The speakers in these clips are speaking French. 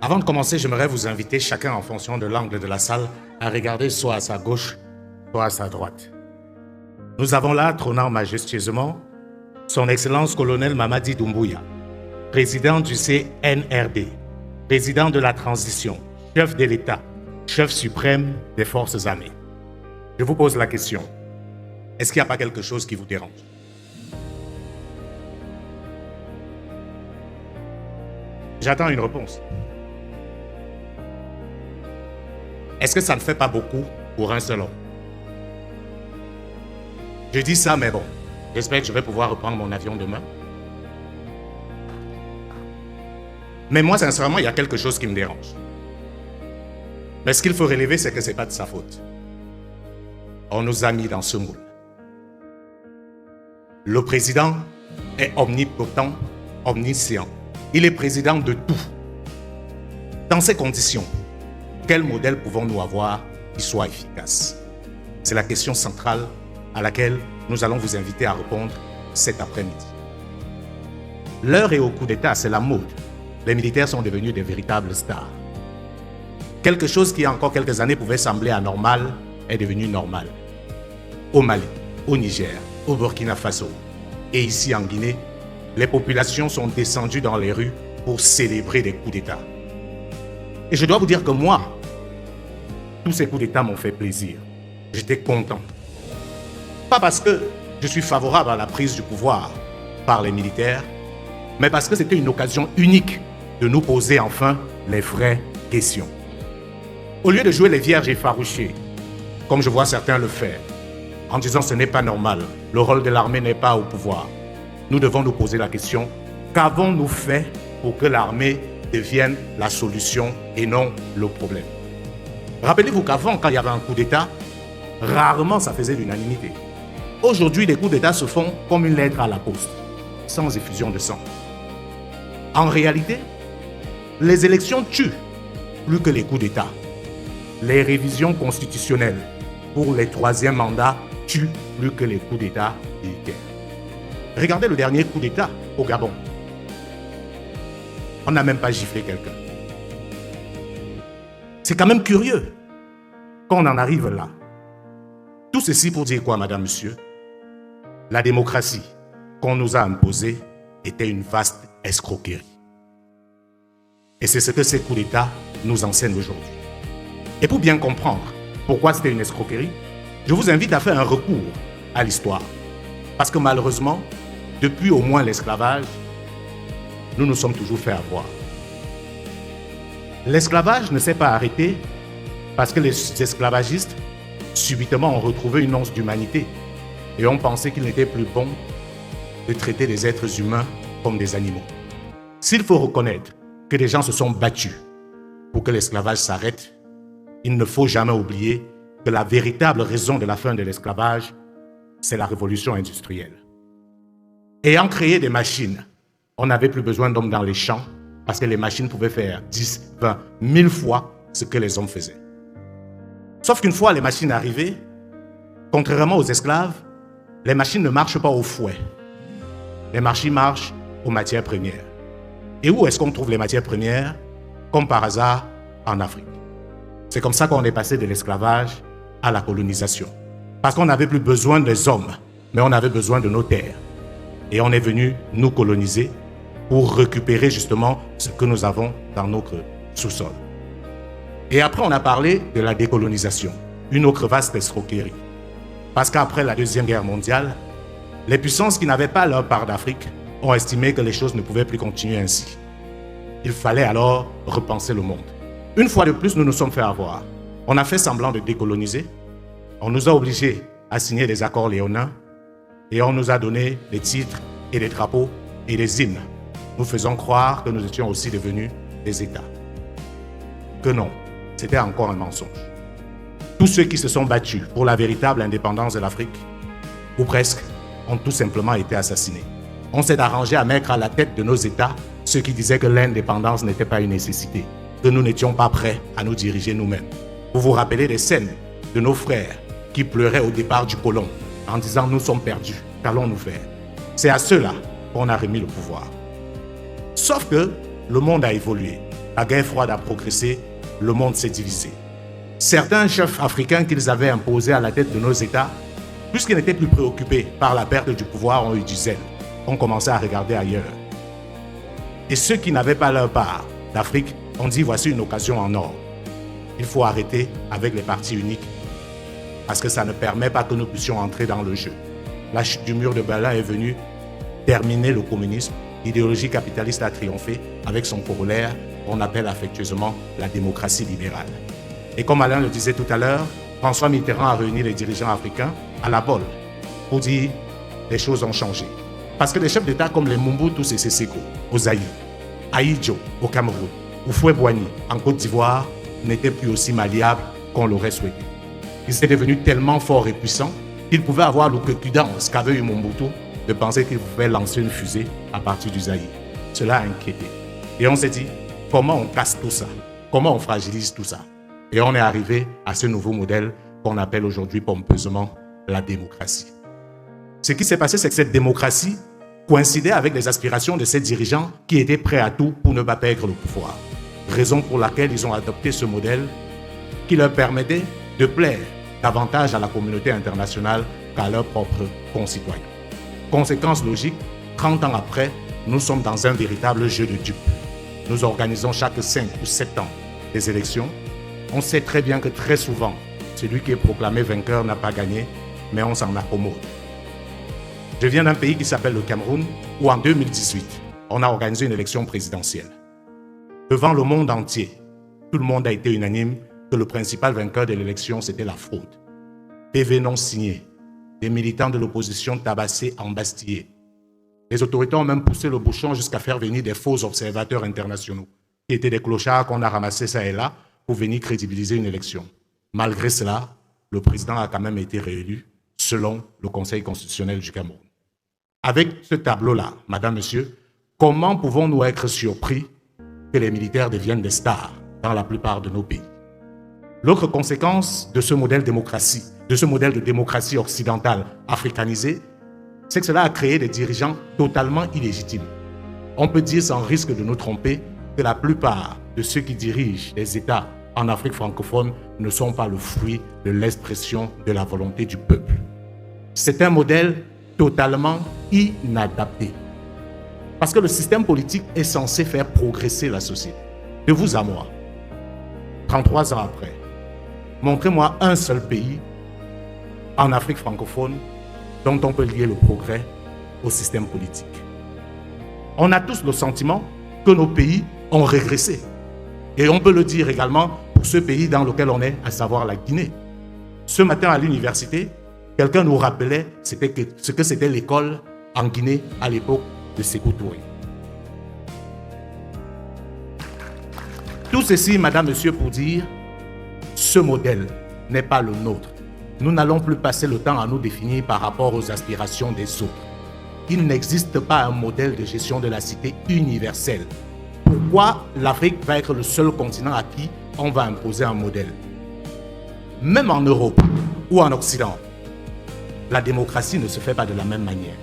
Avant de commencer, j'aimerais vous inviter chacun en fonction de l'angle de la salle à regarder soit à sa gauche, soit à sa droite. Nous avons là, trônant majestueusement, son Excellence colonel Mamadi Doumbouya, président du CNRD, président de la transition, chef de l'État, chef suprême des forces armées. Je vous pose la question, est-ce qu'il n'y a pas quelque chose qui vous dérange? J'attends une réponse. Est-ce que ça ne fait pas beaucoup pour un seul homme? Je dis ça, mais bon, j'espère que je vais pouvoir reprendre mon avion demain. Mais moi, sincèrement, il y a quelque chose qui me dérange. Mais ce qu'il faut relever, c'est que ce n'est pas de sa faute. On nous a mis dans ce moule. Le président est omnipotent, omniscient. Il est président de tout. Dans ces conditions, quel modèle pouvons-nous avoir qui soit efficace? C'est la question centrale à laquelle nous allons vous inviter à répondre cet après-midi. L'heure est au coup d'État, c'est la mode. Les militaires sont devenus des véritables stars. Quelque chose qui, il y a encore quelques années, pouvait sembler anormal est devenu normal. Au Mali, au Niger, au Burkina Faso et ici en Guinée, les populations sont descendues dans les rues pour célébrer des coups d'État. Et je dois vous dire que moi, tous ces coups d'État m'ont fait plaisir. J'étais content. Pas parce que je suis favorable à la prise du pouvoir par les militaires, mais parce que c'était une occasion unique de nous poser enfin les vraies questions. Au lieu de jouer les vierges effarouchées, comme je vois certains le faire, en disant ce n'est pas normal, le rôle de l'armée n'est pas au pouvoir, nous devons nous poser la question, qu'avons-nous fait pour que l'armée devienne la solution et non le problème? Rappelez-vous qu'avant, quand il y avait un coup d'État, rarement ça faisait l'unanimité. Aujourd'hui, les coups d'État se font comme une lettre à la poste, sans effusion de sang. En réalité, les élections tuent plus que les coups d'État. Les révisions constitutionnelles pour les troisièmes mandats tuent plus que les coups d'État militaires. Regardez le dernier coup d'État au Gabon. On n'a même pas giflé quelqu'un. C'est quand même curieux qu'on en arrive là. Tout ceci pour dire quoi, madame, monsieur? La démocratie qu'on nous a imposée était une vaste escroquerie. Et c'est ce que ces coups d'État nous enseignent aujourd'hui. Et pour bien comprendre pourquoi c'était une escroquerie, je vous invite à faire un recours à l'histoire. Parce que malheureusement, depuis au moins l'esclavage, nous nous sommes toujours fait avoir. L'esclavage ne s'est pas arrêté parce que les esclavagistes, subitement, ont retrouvé une once d'humanité et ont pensé qu'il n'était plus bon de traiter les êtres humains comme des animaux. S'il faut reconnaître que des gens se sont battus pour que l'esclavage s'arrête, il ne faut jamais oublier que la véritable raison de la fin de l'esclavage, c'est la révolution industrielle. Ayant créé des machines, on n'avait plus besoin d'hommes dans les champs parce que les machines pouvaient faire 10, 20, 1000 fois ce que les hommes faisaient. Sauf qu'une fois les machines arrivées, contrairement aux esclaves, les machines ne marchent pas au fouet. Les machines marchent aux matières premières. Et où est-ce qu'on trouve les matières premières? Comme par hasard, en Afrique. C'est comme ça qu'on est passé de l'esclavage à la colonisation. Parce qu'on n'avait plus besoin des hommes, mais on avait besoin de nos terres. Et on est venu nous coloniser pour récupérer justement ce que nous avons dans notre sous-sol. Et après, on a parlé de la décolonisation, une autre vaste escroquerie. Parce qu'après la Deuxième Guerre mondiale, les puissances qui n'avaient pas leur part d'Afrique ont estimé que les choses ne pouvaient plus continuer ainsi. Il fallait alors repenser le monde. Une fois de plus, nous nous sommes fait avoir. On a fait semblant de décoloniser. On nous a obligés à signer des accords léonins et on nous a donné des titres et des drapeaux et des hymnes. Nous faisons croire que nous étions aussi devenus des États. Que non, c'était encore un mensonge. Tous ceux qui se sont battus pour la véritable indépendance de l'Afrique, ou presque, ont tout simplement été assassinés. On s'est arrangé à mettre à la tête de nos États ceux qui disaient que l'indépendance n'était pas une nécessité, que nous n'étions pas prêts à nous diriger nous-mêmes. Vous vous rappelez des scènes de nos frères qui pleuraient au départ du colon en disant « nous sommes perdus, qu'allons-nous faire ?» C'est à ceux-là qu'on a remis le pouvoir. Sauf que le monde a évolué. La guerre froide a progressé, le monde s'est divisé. Certains chefs africains qu'ils avaient imposés à la tête de nos États, puisqu'ils n'étaient plus préoccupés par la perte du pouvoir, ont eu du zèle, ont commencé à regarder ailleurs. Et ceux qui n'avaient pas leur part d'Afrique ont dit voici une occasion en or. Il faut arrêter avec les partis uniques parce que ça ne permet pas que nous puissions entrer dans le jeu. La chute du mur de Berlin est venue terminer le communisme. L'idéologie capitaliste a triomphé avec son corollaire qu'on appelle affectueusement la démocratie libérale. Et comme Alain le disait tout à l'heure, François Mitterrand a réuni les dirigeants africains à la Bolle pour dire les choses ont changé. Parce que les chefs d'État comme les Mobutu Sese Seko au Zaïre, Ahidjo au Cameroun, ou Houphouët-Boigny en Côte d'Ivoire n'étaient plus aussi malléables qu'on l'aurait souhaité. Ils étaient devenus tellement forts et puissants qu'ils pouvaient avoir l'outrecuidance qu'avait eu Mobutu de penser qu'ils pouvaient lancer une fusée à partir du Zaïre. Cela a inquiété. Et on s'est dit, comment on casse tout ça? Comment on fragilise tout ça? Et on est arrivé à ce nouveau modèle qu'on appelle aujourd'hui pompeusement la démocratie. Ce qui s'est passé, c'est que cette démocratie coïncidait avec les aspirations de ces dirigeants qui étaient prêts à tout pour ne pas perdre le pouvoir. Raison pour laquelle ils ont adopté ce modèle qui leur permettait de plaire davantage à la communauté internationale qu'à leurs propres concitoyens. Conséquence logique, 30 ans après, nous sommes dans un véritable jeu de dupes. Nous organisons chaque 5 ou 7 ans des élections. On sait très bien que très souvent, celui qui est proclamé vainqueur n'a pas gagné, mais on s'en accommode. Je viens d'un pays qui s'appelle le Cameroun, où en 2018, on a organisé une élection présidentielle. Devant le monde entier, tout le monde a été unanime que le principal vainqueur de l'élection, c'était la fraude. PV non signé, des militants de l'opposition tabassés, embastillés. Les autorités ont même poussé le bouchon jusqu'à faire venir des faux observateurs internationaux, qui étaient des clochards qu'on a ramassés ça et là pour venir crédibiliser une élection. Malgré cela, le président a quand même été réélu selon le Conseil constitutionnel du Cameroun. Avec ce tableau-là, madame, monsieur, comment pouvons-nous être surpris que les militaires deviennent des stars dans la plupart de nos pays? L'autre conséquence de ce modèle de démocratie occidentale africanisée, c'est que cela a créé des dirigeants totalement illégitimes. On peut dire sans risque de nous tromper que la plupart de ceux qui dirigent les États en Afrique francophone ne sont pas le fruit de l'expression de la volonté du peuple. C'est un modèle totalement inadapté. Parce que le système politique est censé faire progresser la société. De vous à moi, 33 ans après, montrez-moi un seul pays en Afrique francophone dont on peut lier le progrès au système politique. On a tous le sentiment que nos pays ont régressé. Et on peut le dire également pour ce pays dans lequel on est, à savoir la Guinée. Ce matin à l'université, quelqu'un nous rappelait ce que c'était l'école en Guinée à l'époque de Sékou Touré. Tout ceci, madame, monsieur, pour dire, ce modèle n'est pas le nôtre. Nous n'allons plus passer le temps à nous définir par rapport aux aspirations des autres. Il n'existe pas un modèle de gestion de la cité universelle. Pourquoi l'Afrique va être le seul continent à qui on va imposer un modèle? Même en Europe ou en Occident, la démocratie ne se fait pas de la même manière.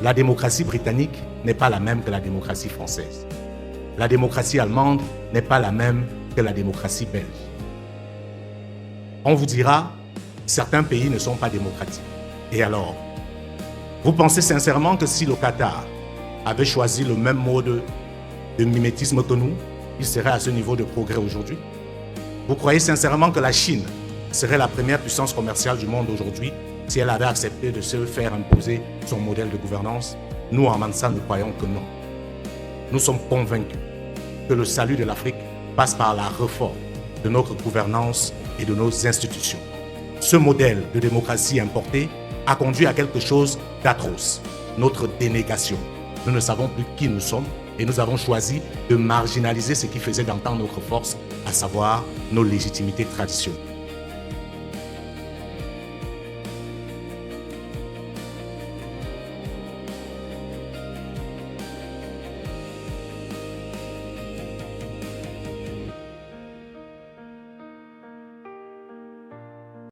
La démocratie britannique n'est pas la même que la démocratie française. La démocratie allemande n'est pas la même que la démocratie belge. On vous dira, certains pays ne sont pas démocratiques. Et alors? Vous pensez sincèrement que si le Qatar avait choisi le même mode de mimétisme que nous, il serait à ce niveau de progrès aujourd'hui? Vous croyez sincèrement que la Chine serait la première puissance commerciale du monde aujourd'hui si elle avait accepté de se faire imposer son modèle de gouvernance? Nous, en Mansa, nous croyons que non. Nous sommes convaincus que le salut de l'Afrique passe par la réforme de notre gouvernance et de nos institutions. Ce modèle de démocratie importé a conduit à quelque chose d'atroce, notre dénégation. Nous ne savons plus qui nous sommes et nous avons choisi de marginaliser ce qui faisait d'antan notre force, à savoir nos légitimités traditionnelles.